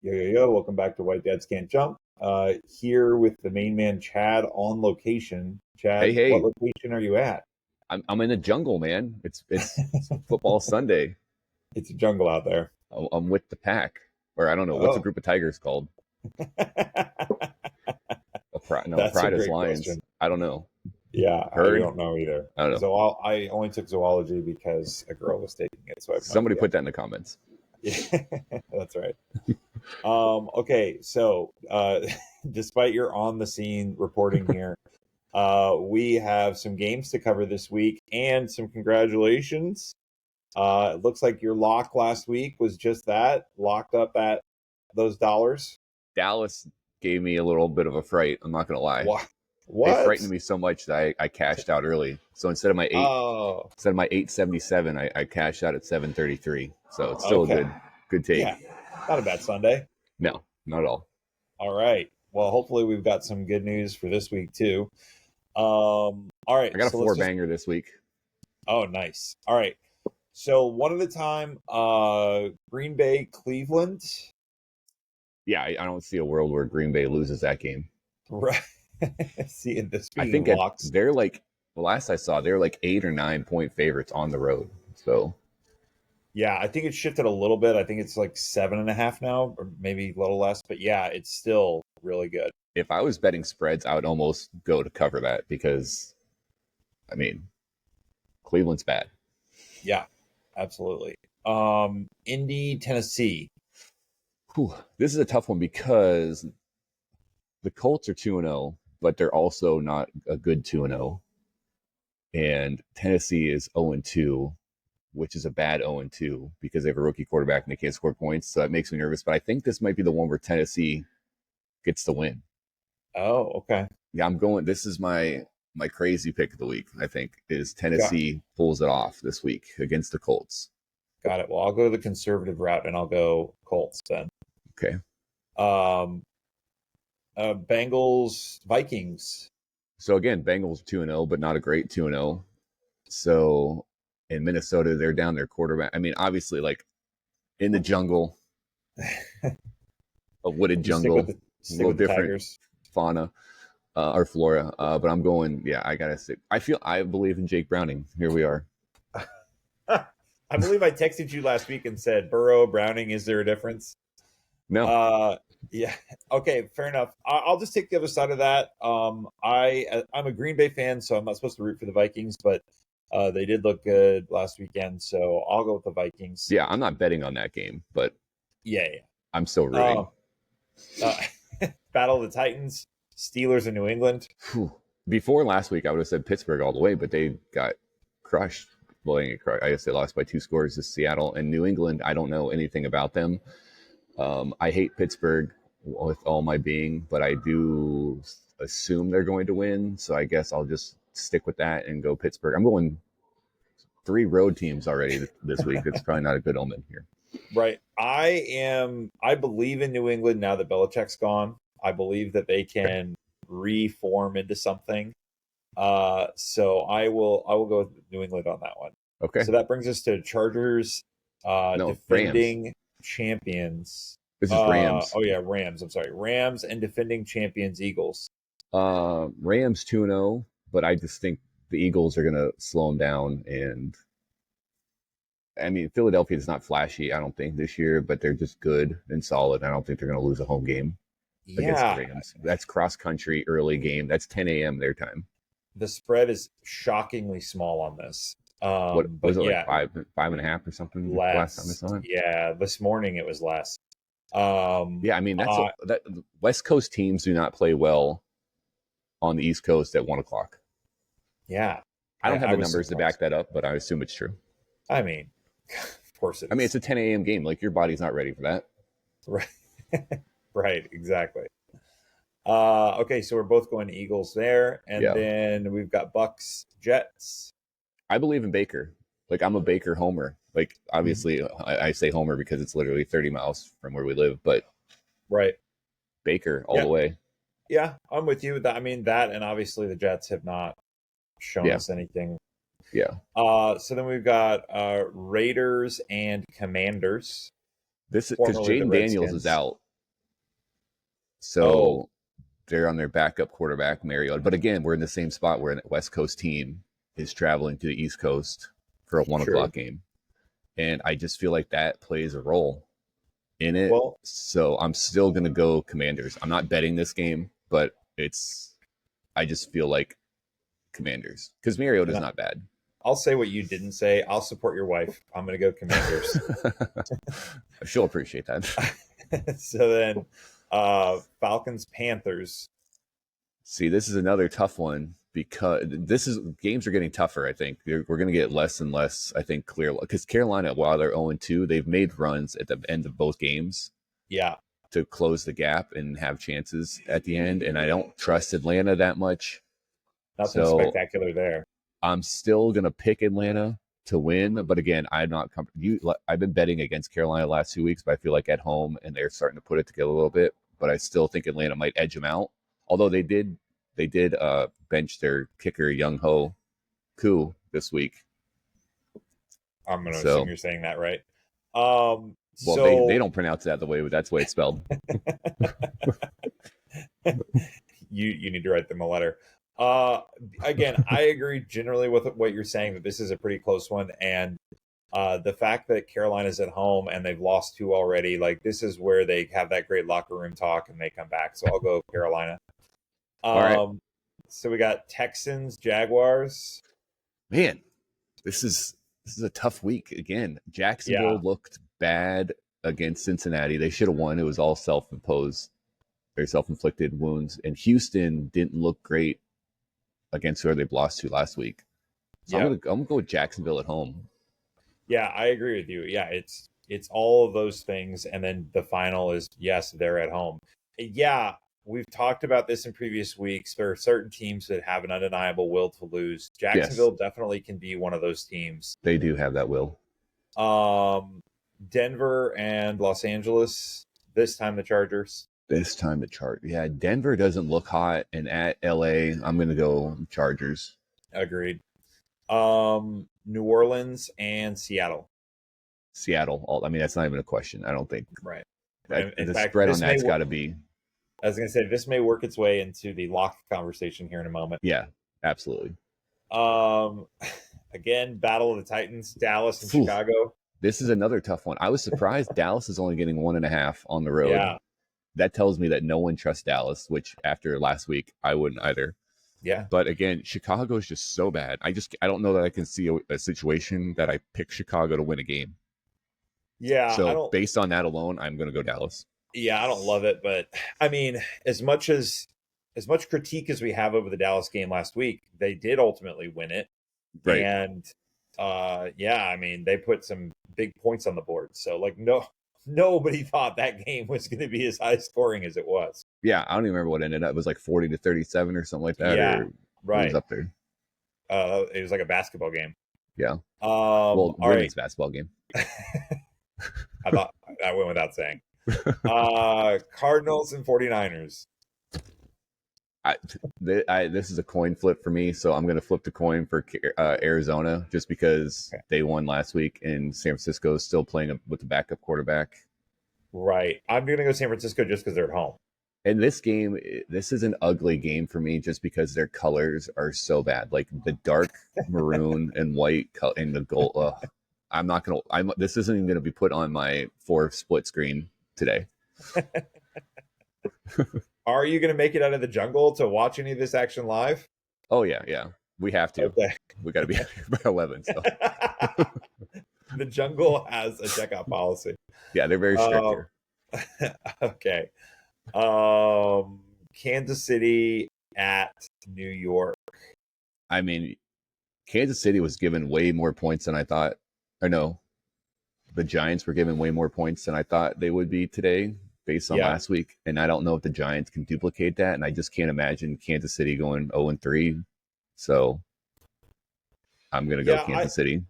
Yo. Welcome back to White Dads Can't Jump. Here with the main man, Chad, on location. Hey, Chad, what hey, location are you at? I'm in the jungle, man. It's football Sunday. It's a jungle out there. I'm with the pack, or I don't know what's a Oh, group of tigers called. A pride? No, a that's a pride is great lions. question. I don't know. Yeah, I Herd? don't know either. I don't know. I only took zoology because a girl was taking it, so I have no Somebody idea. put that in the comments. Yeah, that's right. Okay, so despite your on the scene reporting here, we have some games to cover this week and some congratulations. It looks like your lock last week was just that, locked up at those dollars. Dallas gave me a little bit of a fright. I'm not gonna lie. What? They What? frightened me so much that I cashed out early. So Oh, instead of my 877, I cashed out at 733. So it's still a okay. good take. Yeah, not a bad Sunday. No, not at all. All right. Well, hopefully we've got some good news for this week too. All right. I got a So let's four just. banger this week. Oh, nice. All right. So one at a time. Green Bay, Cleveland. Yeah, I don't see a world where Green Bay loses that game. Right. See, this I being think locks. they're like the last I saw, they're like 8 or 9 point favorites on the road. So Yeah, I think it shifted a little bit. I think it's like 7.5 now, or maybe a little less. But yeah, it's still really good. if I was betting spreads, I would almost go to cover that because I mean Cleveland's bad. Yeah, absolutely. Indy, Tennessee. Whew. This is a tough one because the Colts are 2-0, but they're also not a good 2-0. And Tennessee is 0-2, which is a bad 0-2 because they have a rookie quarterback and they can't score points. So that makes me nervous. But I think this might be the one where Tennessee gets the win. Oh, okay. Yeah, I'm going. This is my crazy pick of the week. I think is Got Tennessee pulls it off this week against the Colts. got it. Well, I'll go the conservative route and I'll go Colts then. Okay, Um, Bengals, Vikings. so again, Bengals 2-0, but not a great 2-0. So in Minnesota, they're down their quarterback. I mean, obviously, like in the jungle, a wooded You stick with jungle, the a stick little with the different Tigers. fauna or flora. But I'm going. Yeah, I gotta stick. I believe in Jake Browning. Here we are. I believe I texted you last week and said Burrow, Browning. Is there a difference? No, Uh, yeah. Okay, fair enough. I'll just take the other side of that. I'm a Green Bay fan, so I'm not supposed to root for the Vikings, but they did look good last weekend, so I'll go with the Vikings. yeah, I'm not betting on that game, but Yeah, I'm still yeah. rooting. Uh, Battle of the Titans, Steelers in New England. Whew. Before last week, I would have said Pittsburgh all the way, but they got crushed. Well, they didn't get crushed. I guess they lost by 2 scores to Seattle and New England. I don't know anything about them. I hate Pittsburgh with all my being, but I do assume they're going to win. So I guess I'll just stick with that and go Pittsburgh. I'm going 3 road teams already this week. It's probably not a good omen here. Right. I believe in New England now that Belichick's gone. I believe that they can reform into something. So I will go with New England on that one. Okay. So that brings us to Chargers, No, Rams. defending champions. This is Rams. Oh yeah, Rams. I'm sorry, Rams and defending champions Eagles. Rams 2-0, but I just think the Eagles are going to slow them down. And I mean, Philadelphia is not flashy, I don't think, this year, but they're just good and solid. I don't think they're going to lose a home game against the Yeah, Rams. That's cross country early game. That's 10 a.m. their time. the spread is shockingly small on this. What was But it like yeah, 5.5 or something last time I less. saw it? Yeah, this morning it was less. Yeah, I mean Uh, that West Coast teams do not play well on the East Coast at 1 o'clock. yeah, I don't have I the was numbers to back surprised. that up, but I assume it's true. I mean, of course it I mean, it's is. a 10 a.m. game. Like your body's not ready for that. Right, right, exactly. Okay, so we're both going to Eagles there, and Yeah, then we've got Bucks, Jets. I believe in Baker. Like I'm a Baker homer. Like Mhm. obviously, I say homer because it's literally 30 miles from where we live, but Right. Baker all the Yeah, way. yeah, I'm with you. That I mean that, and obviously the Jets have not shown Yeah, us anything. yeah. So then we've got Raiders and Commanders, This because formerly the Jaden Daniels is Redskins. out. So they're on their backup quarterback, Mariota. But again, we're in the same spot where a West Coast team is traveling to the East Coast for a 1 o'clock game. And I just feel like that plays a role in it. Well, so I'm still going to go Commanders. I'm not betting this game, but I just feel like Commanders because Mariota's not bad. I'll say what you didn't say. I'll support your wife. I'm going to go Commanders. She'll appreciate that. So then Falcons, Panthers. See, this is another tough one because games are getting tougher. I think we're going to get less and less. I think clear because Carolina, while they're 0-2, they've made runs at the end of both games. Yeah, to close the gap and have chances at the end. And I don't trust Atlanta that much. Nothing spectacular there. I'm still going to pick Atlanta to win, but again, I'm not comfortable. I've been betting against Carolina the last 2 weeks, but I feel like at home and they're starting to put it together a little bit. But I still think Atlanta might edge them out. Although they did bench their kicker Young Ho Koo this week. I'm going to assume you're saying that right. Well, they don't pronounce that the way that's the way it's spelled. You need to write them a letter. Again, I agree generally with what you're saying that this is a pretty close one, and the fact that Carolina's at home and they've lost 2 already, like this is where they have that great locker room talk and they come back. So I'll go Carolina. All right. So we got Texans, Jaguars. Man, this is a tough week again. Jacksonville looked bad against Cincinnati. They should have won. It was all self-imposed, very self-inflicted wounds. And Houston didn't look great against whoever they lost to last week. So I'm gonna go with Jacksonville at home. Yeah, I agree with you. Yeah, it's all of those things, and then the final is yes, they're at home. Yeah, we've talked about this in previous weeks. There are certain teams that have an undeniable will to lose. Jacksonville definitely can be one of those teams. They do have that will. Denver and Los Angeles. This time the Chargers. Yeah, Denver doesn't look hot, and at LA, I'm going to go Chargers. Agreed. New Orleans and Seattle. I mean, that's not even a question. I don't think. Right. The spread on that's got to be. I was going to say this may work its way into the lock conversation here in a moment. Yeah, absolutely. Again, Battle of the Titans, Dallas and Chicago. This is another tough one. I was surprised Dallas is only getting 1.5 on the road. Yeah. That tells me that no one trusts Dallas, which after last week, I wouldn't either. Yeah. But again, Chicago is just so bad. I don't know that I can see a situation that I pick Chicago to win a game. Yeah. So based on that alone, I'm going to go Dallas. Yeah, I don't love it, but I mean, as much critique as we have over the Dallas game last week, they did ultimately win it. Right. And I mean, they put some big points on the board. So like nobody thought that game was going to be as high scoring as it was. Yeah, I don't even remember what it ended up. It was like 40-37 or something like that. Yeah, right. It was up there. It was like a basketball game. Yeah. Women's basketball game. I thought I went without saying. Cardinals and 49ers. This is a coin flip for me, so I'm going to flip the coin for Arizona just because they won last week and San Francisco is still playing with the backup quarterback. Right. I'm going to go San Francisco just because they're at home. And this is an ugly game for me just because their colors are so bad. Like the dark maroon and white and the gold. This isn't even going to be put on my 4 split screen today. Are you going to make it out of the jungle to watch any of this action live? Oh, yeah. We have to. Okay. We got to be out here by 11. So. The jungle has a checkout policy. Yeah, they're very strict here. Okay. Kansas City at New York. I mean, Kansas City was given way more points than I thought. Or no, the Giants were given way more points than I thought they would be today based on last week. And I don't know if the Giants can duplicate that. And I just can't imagine Kansas City going 0-3. So I'm going to go Kansas City.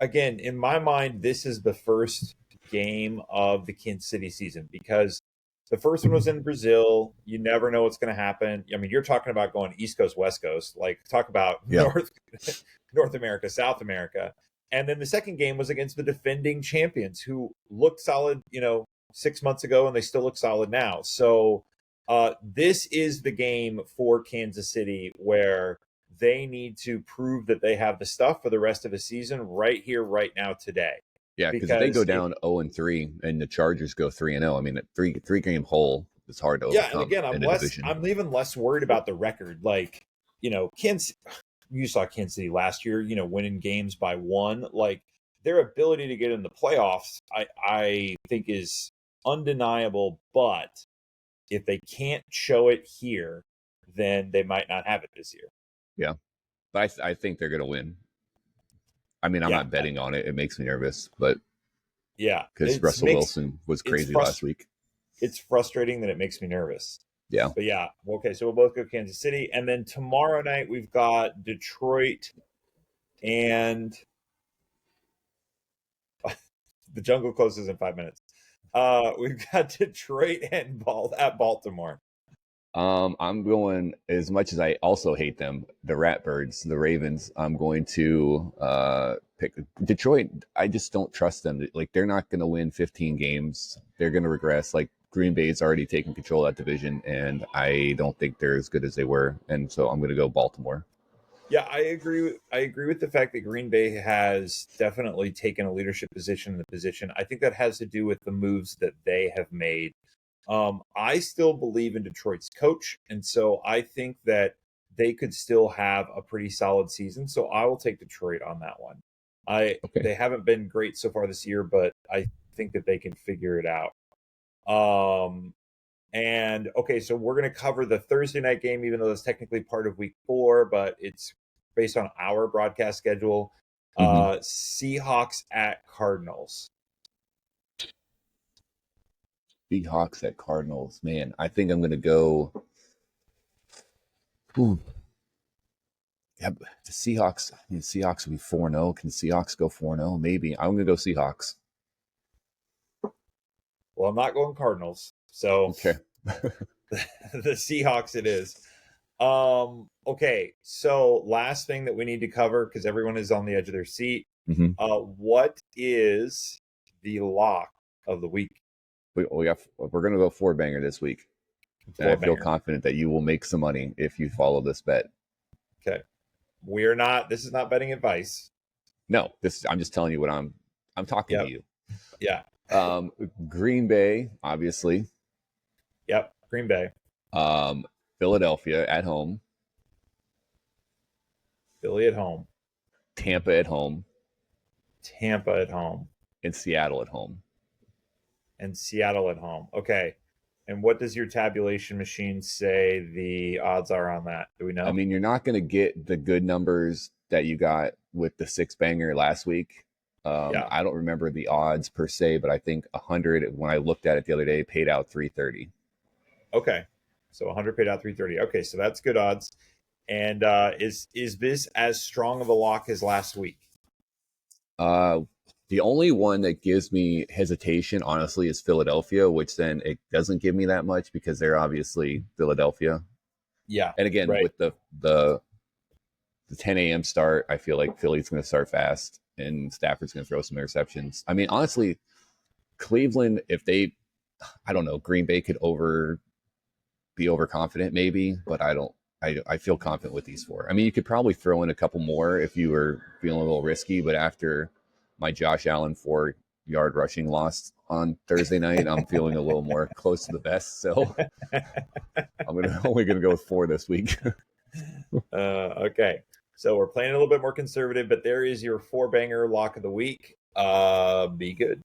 Again, in my mind, this is the first game of the Kansas City season because the first one was in Brazil. You never know what's going to happen. I mean, you're talking about going East Coast, West Coast, like talk about North America, South America. And then the second game was against the defending champions who looked solid, 6 months ago, and they still look solid now. So this is the game for Kansas City where they need to prove that they have the stuff for the rest of the season right here, right now, today. Yeah, because if they go down 0-3 and the Chargers go 3-0, I mean, a three game hole is hard to overcome. And again, I'm even less worried about the record. Like, you saw Kansas City last year, winning games by 1. Like, their ability to get in the playoffs, I think is undeniable. But if they can't show it here, then they might not have it this year. Yeah, but I think they're going to win. I mean, I'm not betting on it. It makes me nervous, but because Russell Wilson was crazy last week. It's frustrating that it makes me nervous. Yeah. But yeah, okay, so we'll both go Kansas City. And then tomorrow night, we've got Detroit and the jungle closes in 5 minutes. We've got Detroit and at Baltimore. I'm going, as much as I also hate them, the Ratbirds, the Ravens, I'm going to pick Detroit. I just don't trust them. Like, they're not going to win 15 games. They're going to regress. Like, Green Bay's already taken control of that division, and I don't think they're as good as they were. And so I'm going to go Baltimore. Yeah, I agree. I agree with the fact that Green Bay has definitely taken a leadership position in the position. I think that has to do with the moves that they have made. I still believe in Detroit's coach, and so I think that they could still have a pretty solid season. So I will take Detroit on that one. They haven't been great so far this year, but I think that they can figure it out. And okay, so we're going to cover the Thursday night game, even though it's technically part of week 4, but it's based on our broadcast schedule. Seahawks at Cardinals. Seahawks at Cardinals. Man, I think I'm going to go. Yeah, the Seahawks. I mean, Seahawks will be 4-0. Can Seahawks go 4-0? Maybe. I'm going to go Seahawks. Well, I'm not going Cardinals. So okay. The Seahawks it is. Okay, so last thing that we need to cover, because everyone is on the edge of their seat. What is the lock of the week? We're going to go 4-banger this week. And I feel confident that you will make some money if you follow this bet. Okay. This is not betting advice. No, I'm just telling you what I'm talking to you. Yeah. Green Bay, obviously. Yep. Green Bay. Philadelphia at home. Philly at home. Tampa at home. Tampa at home. And Seattle at home. And Seattle at home. Okay. And what does your tabulation machine say the odds are on that? Do we know? I mean, you're not going to get the good numbers that you got with the 6-banger last week. I don't remember the odds per se, but I think 100, when I looked at it the other day, paid out 330. Okay. So 100 paid out 330. Okay, so that's good odds. And is this as strong of a lock as last week? The only one that gives me hesitation, honestly, is Philadelphia, which then it doesn't give me that much because they're obviously Philadelphia. Yeah. And again, with the 10 a.m. start, I feel like Philly's going to start fast and Stafford's going to throw some interceptions. I mean, honestly, Cleveland, I don't know, Green Bay could be overconfident maybe, but I feel confident with these 4. I mean, you could probably throw in a couple more if you were feeling a little risky, but after my Josh Allen 4-yard rushing loss on Thursday night, I'm feeling a little more close to the best. So I'm only going to go with 4 this week. Okay. So we're playing a little bit more conservative, but there is your 4-banger lock of the week. Be good.